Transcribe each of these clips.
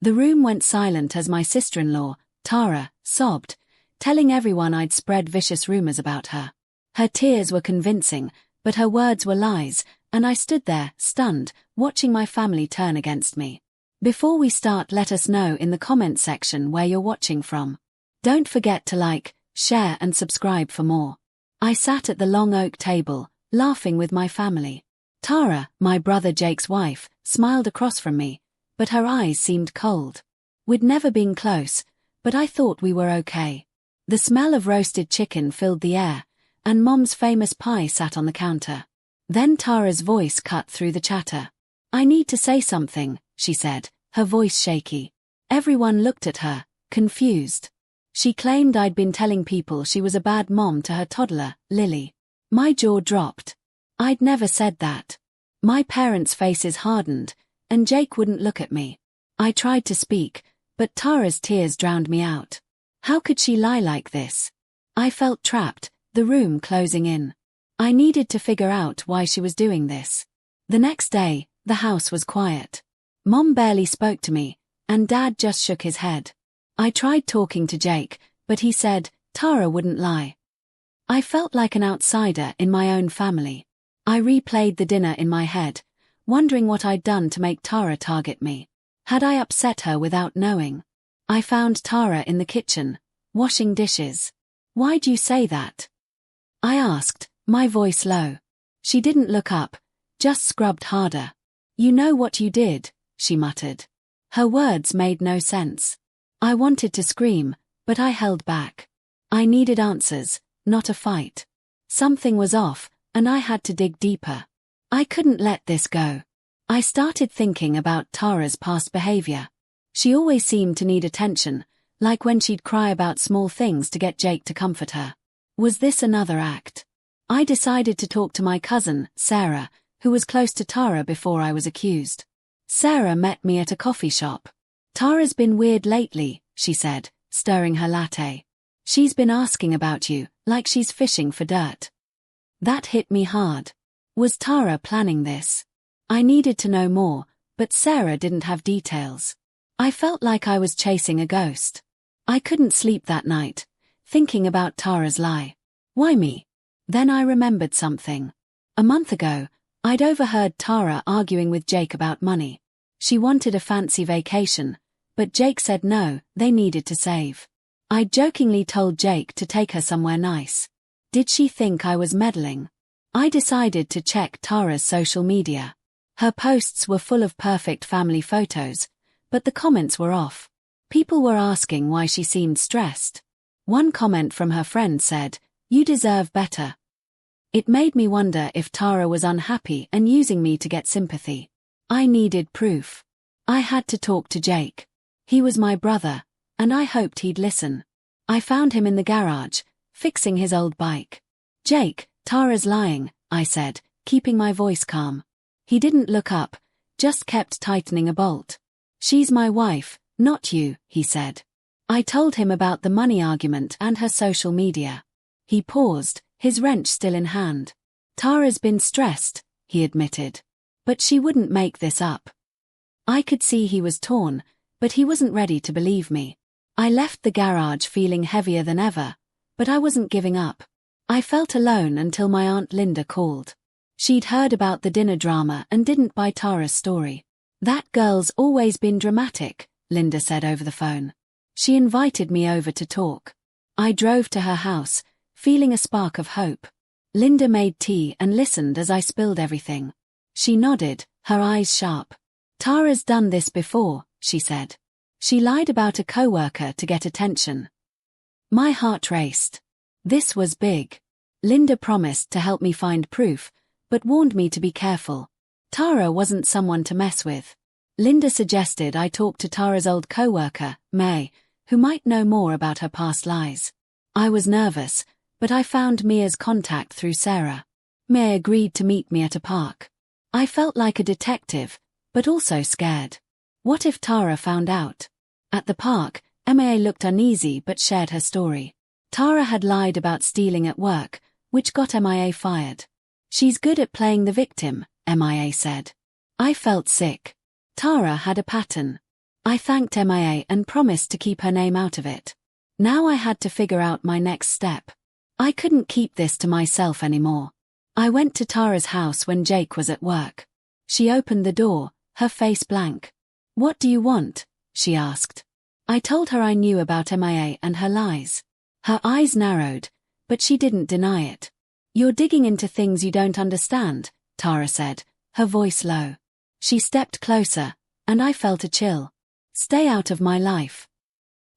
The room went silent as my sister-in-law, Tara, sobbed, telling everyone I'd spread vicious rumors about her. Her tears were convincing, but her words were lies, and I stood there, stunned, watching my family turn against me. Before we start, let us know in the comment section where you're watching from. Don't forget to like, share and subscribe for more. I sat at the long oak table, laughing with my family. Tara, my brother Jake's wife, smiled across from me, but her eyes seemed cold. We'd never been close, but I thought we were okay. The smell of roasted chicken filled the air, and Mom's famous pie sat on the counter. Then Tara's voice cut through the chatter. "I need to say something," she said, her voice shaky. Everyone looked at her, confused. She claimed I'd been telling people she was a bad mom to her toddler, Lily. My jaw dropped. I'd never said that. My parents' faces hardened, and Jake wouldn't look at me. I tried to speak, but Tara's tears drowned me out. How could she lie like this? I felt trapped, the room closing in. I needed to figure out why she was doing this. The next day, the house was quiet. Mom barely spoke to me, and Dad just shook his head. I tried talking to Jake, but he said, Tara wouldn't lie. I felt like an outsider in my own family. I replayed the dinner in my head, wondering what I'd done to make Tara target me. Had I upset her without knowing? I found Tara in the kitchen, washing dishes. "Why'd you say that?" I asked, my voice low. She didn't look up, just scrubbed harder. "You know what you did," she muttered. Her words made no sense. I wanted to scream, but I held back. I needed answers, not a fight. Something was off, and I had to dig deeper. I couldn't let this go. I started thinking about Tara's past behavior. She always seemed to need attention, like when she'd cry about small things to get Jake to comfort her. Was this another act? I decided to talk to my cousin, Sarah, who was close to Tara before I was accused. Sarah met me at a coffee shop. "Tara's been weird lately," she said, stirring her latte. "She's been asking about you, like she's fishing for dirt." That hit me hard. Was Tara planning this? I needed to know more, but Sarah didn't have details. I felt like I was chasing a ghost. I couldn't sleep that night, thinking about Tara's lie. Why me? Then I remembered something. A month ago, I'd overheard Tara arguing with Jake about money. She wanted a fancy vacation, but Jake said no, they needed to save. I jokingly told Jake to take her somewhere nice. Did she think I was meddling? I decided to check Tara's social media. Her posts were full of perfect family photos, but the comments were off. People were asking why she seemed stressed. One comment from her friend said, "You deserve better." It made me wonder if Tara was unhappy and using me to get sympathy. I needed proof. I had to talk to Jake. He was my brother, and I hoped he'd listen. I found him in the garage, fixing his old bike. "Jake, Tara's lying," I said, keeping my voice calm. He didn't look up, just kept tightening a bolt. "She's my wife, not you," he said. I told him about the money argument and her social media. He paused, his wrench still in hand. "Tara's been stressed," he admitted. But she wouldn't make this up. I could see he was torn, but he wasn't ready to believe me. I left the garage feeling heavier than ever, but I wasn't giving up. I felt alone until my Aunt Linda called. She'd heard about the dinner drama and didn't buy Tara's story. "That girl's always been dramatic," Linda said over the phone. She invited me over to talk. I drove to her house, feeling a spark of hope. Linda made tea and listened as I spilled everything. She nodded, her eyes sharp. "Tara's done this before," she said. "She lied about a coworker to get attention." My heart raced. This was big. Linda promised to help me find proof, but warned me to be careful. Tara wasn't someone to mess with. Linda suggested I talk to Tara's old coworker, May, who might know more about her past lies. I was nervous, but I found Mia's contact through Sarah. May agreed to meet me at a park. I felt like a detective, but also scared. What if Tara found out? At the park, Mia looked uneasy but shared her story. Tara had lied about stealing at work, which got Mia fired. "She's good at playing the victim," Mia said. I felt sick. Tara had a pattern. I thanked MIA and promised to keep her name out of it. Now I had to figure out my next step. I couldn't keep this to myself anymore. I went to Tara's house when Jake was at work. She opened the door, her face blank. "What do you want?" she asked. I told her I knew about MIA and her lies. Her eyes narrowed, but she didn't deny it. "You're digging into things you don't understand," Tara said, her voice low. She stepped closer, and I felt a chill. "Stay out of my life."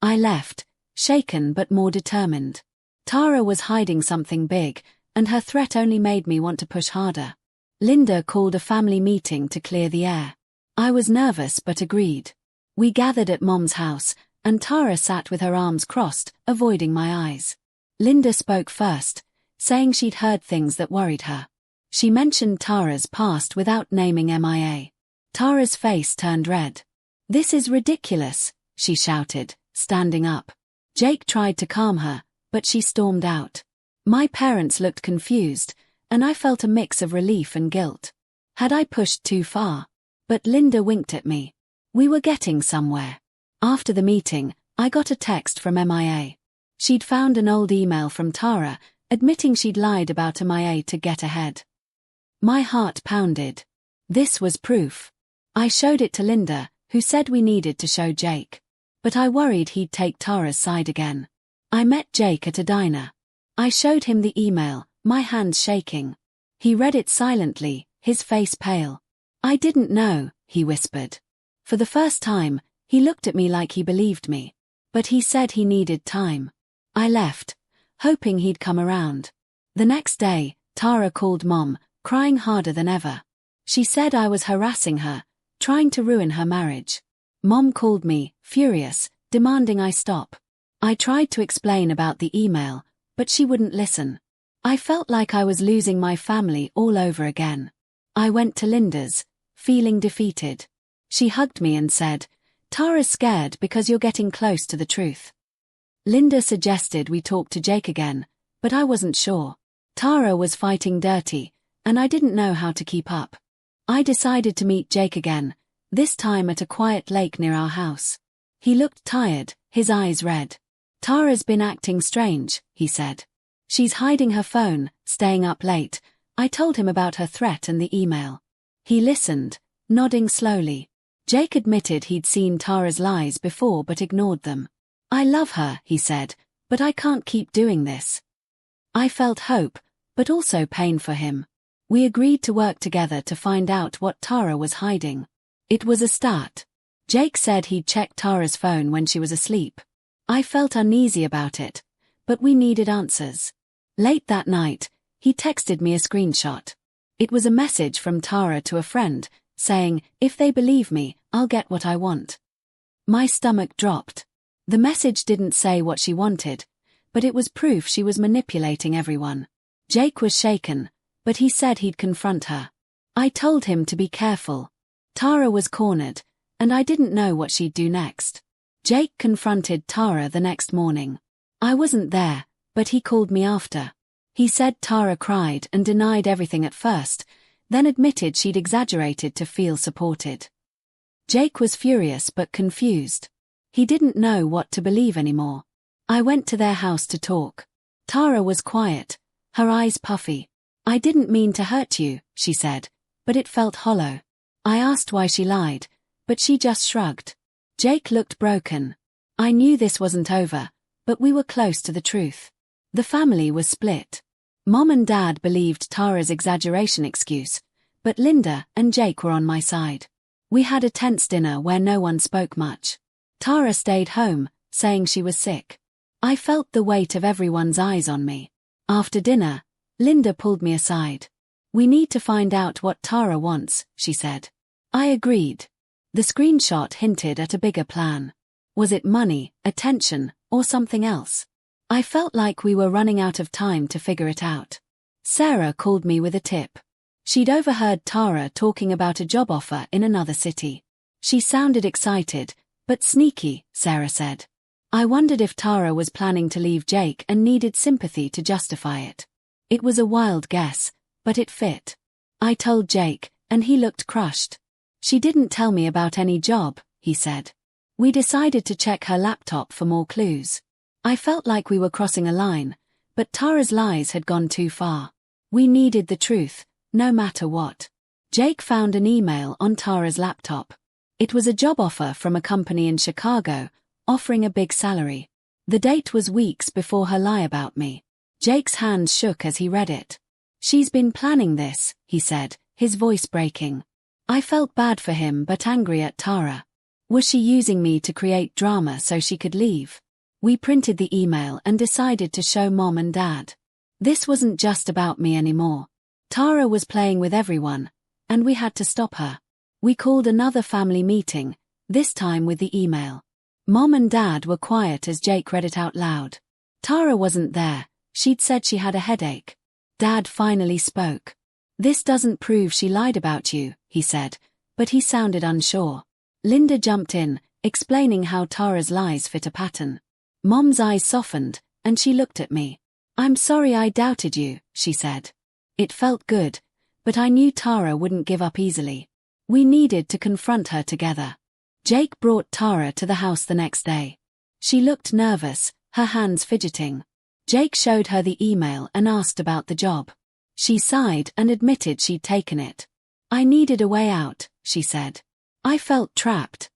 I left, shaken but more determined. Tara was hiding something big, and her threat only made me want to push harder. Linda called a family meeting to clear the air. I was nervous but agreed. We gathered at Mom's house, and Tara sat with her arms crossed, avoiding my eyes. Linda spoke first, saying she'd heard things that worried her. She mentioned Tara's past without naming MIA. Tara's face turned red. "This is ridiculous," she shouted, standing up. Jake tried to calm her, but she stormed out. My parents looked confused, and I felt a mix of relief and guilt. Had I pushed too far? But Linda winked at me. We were getting somewhere. After the meeting, I got a text from MIA. She'd found an old email from Tara, admitting she'd lied about MIA to get ahead. My heart pounded. This was proof. I showed it to Linda, who said we needed to show Jake. But I worried he'd take Tara's side again. I met Jake at a diner. I showed him the email, my hands shaking. He read it silently, his face pale. "I didn't know," he whispered. For the first time, he looked at me like he believed me. But he said he needed time. I left, hoping he'd come around. The next day, Tara called Mom, crying harder than ever. She said I was harassing her, trying to ruin her marriage. Mom called me, furious, demanding I stop. I tried to explain about the email, but she wouldn't listen. I felt like I was losing my family all over again. I went to Linda's, feeling defeated. She hugged me and said, "Tara's scared because you're getting close to the truth." Linda suggested we talk to Jake again, but I wasn't sure. Tara was fighting dirty, and I didn't know how to keep up. I decided to meet Jake again, this time at a quiet lake near our house. He looked tired, his eyes red. "Tara's been acting strange," he said. "She's hiding her phone, staying up late." I told him about her threat and the email. He listened, nodding slowly. Jake admitted he'd seen Tara's lies before but ignored them. "I love her," he said, "but I can't keep doing this." I felt hope, but also pain for him. We agreed to work together to find out what Tara was hiding. It was a start. Jake said he'd checked Tara's phone when she was asleep. I felt uneasy about it, but we needed answers. Late that night, he texted me a screenshot. It was a message from Tara to a friend, saying, "If they believe me, I'll get what I want." My stomach dropped. The message didn't say what she wanted, but it was proof she was manipulating everyone. Jake was shaken, but he said he'd confront her. I told him to be careful. Tara was cornered, and I didn't know what she'd do next. Jake confronted Tara the next morning. I wasn't there, but he called me after. He said Tara cried and denied everything at first, then admitted she'd exaggerated to feel supported. Jake was furious but confused. He didn't know what to believe anymore. I went to their house to talk. Tara was quiet, her eyes puffy. "I didn't mean to hurt you," she said, but it felt hollow. I asked why she lied, but she just shrugged. Jake looked broken. I knew this wasn't over, but we were close to the truth. The family was split. Mom and Dad believed Tara's exaggeration excuse, but Linda and Jake were on my side. We had a tense dinner where no one spoke much. Tara stayed home, saying she was sick. I felt the weight of everyone's eyes on me. After dinner, Linda pulled me aside. "We need to find out what Tara wants," she said. I agreed. The screenshot hinted at a bigger plan. Was it money, attention, or something else? I felt like we were running out of time to figure it out. Sarah called me with a tip. She'd overheard Tara talking about a job offer in another city. She sounded excited, but sneaky, Sarah said. I wondered if Tara was planning to leave Jake and needed sympathy to justify it. It was a wild guess, but it fit. I told Jake, and he looked crushed. "She didn't tell me about any job," he said. We decided to check her laptop for more clues. I felt like we were crossing a line, but Tara's lies had gone too far. We needed the truth, no matter what. Jake found an email on Tara's laptop. It was a job offer from a company in Chicago, offering a big salary. The date was weeks before her lie about me. Jake's hands shook as he read it. "She's been planning this," he said, his voice breaking. I felt bad for him but angry at Tara. Was she using me to create drama so she could leave? We printed the email and decided to show Mom and Dad. This wasn't just about me anymore. Tara was playing with everyone, and we had to stop her. We called another family meeting, this time with the email. Mom and Dad were quiet as Jake read it out loud. Tara wasn't there, she'd said she had a headache. Dad finally spoke. "This doesn't prove she lied about you," he said, but he sounded unsure. Linda jumped in, explaining how Tara's lies fit a pattern. Mom's eyes softened, and she looked at me. "I'm sorry I doubted you," she said. It felt good, but I knew Tara wouldn't give up easily. We needed to confront her together. Jake brought Tara to the house the next day. She looked nervous, her hands fidgeting. Jake showed her the email and asked about the job. She sighed and admitted she'd taken it. "I needed a way out," she said. "I felt trapped."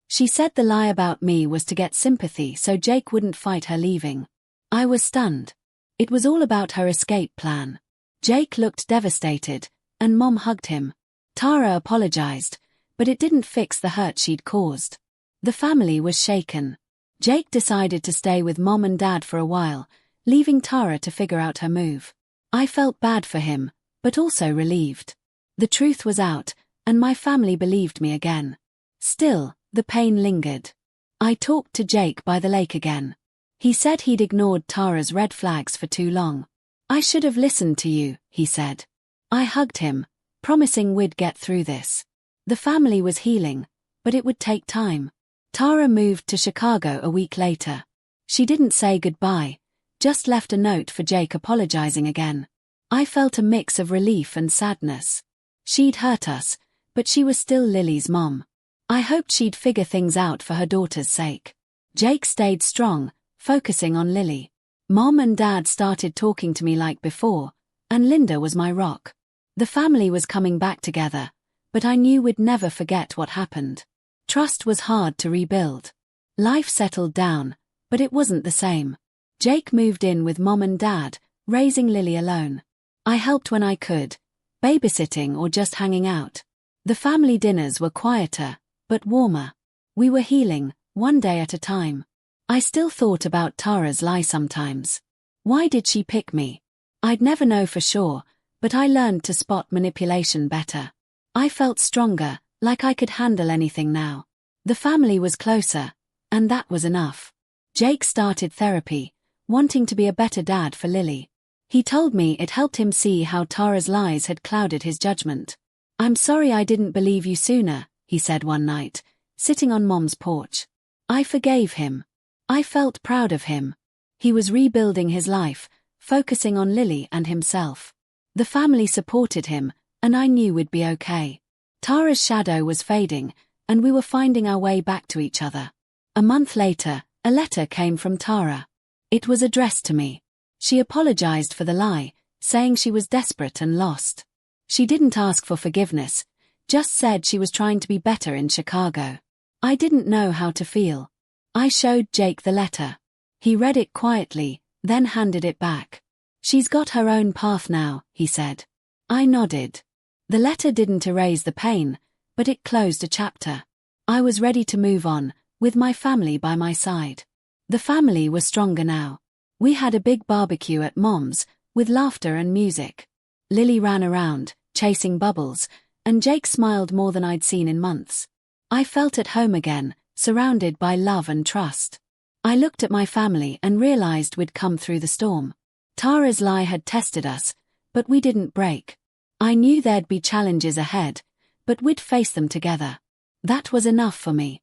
She said the lie about me was to get sympathy so Jake wouldn't fight her leaving. I was stunned. It was all about her escape plan. Jake looked devastated, and Mom hugged him. Tara apologized, but it didn't fix the hurt she'd caused. The family was shaken. Jake decided to stay with Mom and Dad for a while, leaving Tara to figure out her move. I felt bad for him, but also relieved. The truth was out, and my family believed me again. Still, the pain lingered. I talked to Jake by the lake again. He said he'd ignored Tara's red flags for too long. "I should have listened to you," he said. I hugged him, promising we'd get through this. The family was healing, but it would take time. Tara moved to Chicago a week later. She didn't say goodbye, just left a note for Jake apologizing again. I felt a mix of relief and sadness. She'd hurt us, but she was still Lily's mom. I hoped she'd figure things out for her daughter's sake. Jake stayed strong, focusing on Lily. Mom and Dad started talking to me like before, and Linda was my rock. The family was coming back together, but I knew we'd never forget what happened. Trust was hard to rebuild. Life settled down, but it wasn't the same. Jake moved in with Mom and Dad, raising Lily alone. I helped when I could, babysitting or just hanging out. The family dinners were quieter, but warmer. We were healing, one day at a time. I still thought about Tara's lie sometimes. Why did she pick me? I'd never know for sure, but I learned to spot manipulation better. I felt stronger, like I could handle anything now. The family was closer, and that was enough. Jake started therapy, wanting to be a better dad for Lily. He told me it helped him see how Tara's lies had clouded his judgment. "I'm sorry I didn't believe you sooner," he said one night, sitting on Mom's porch. I forgave him. I felt proud of him. He was rebuilding his life, focusing on Lily and himself. The family supported him, and I knew we'd be okay. Tara's shadow was fading, and we were finding our way back to each other. A month later, a letter came from Tara. It was addressed to me. She apologized for the lie, saying she was desperate and lost. She didn't ask for forgiveness, just said she was trying to be better in Chicago. I didn't know how to feel. I showed Jake the letter. He read it quietly, then handed it back. "She's got her own path now," he said. I nodded. The letter didn't erase the pain, but it closed a chapter. I was ready to move on, with my family by my side. The family was stronger now. We had a big barbecue at Mom's, with laughter and music. Lily ran around, chasing bubbles, and Jake smiled more than I'd seen in months. I felt at home again, surrounded by love and trust. I looked at my family and realized we'd come through the storm. Tara's lie had tested us, but we didn't break. I knew there'd be challenges ahead, but we'd face them together. That was enough for me.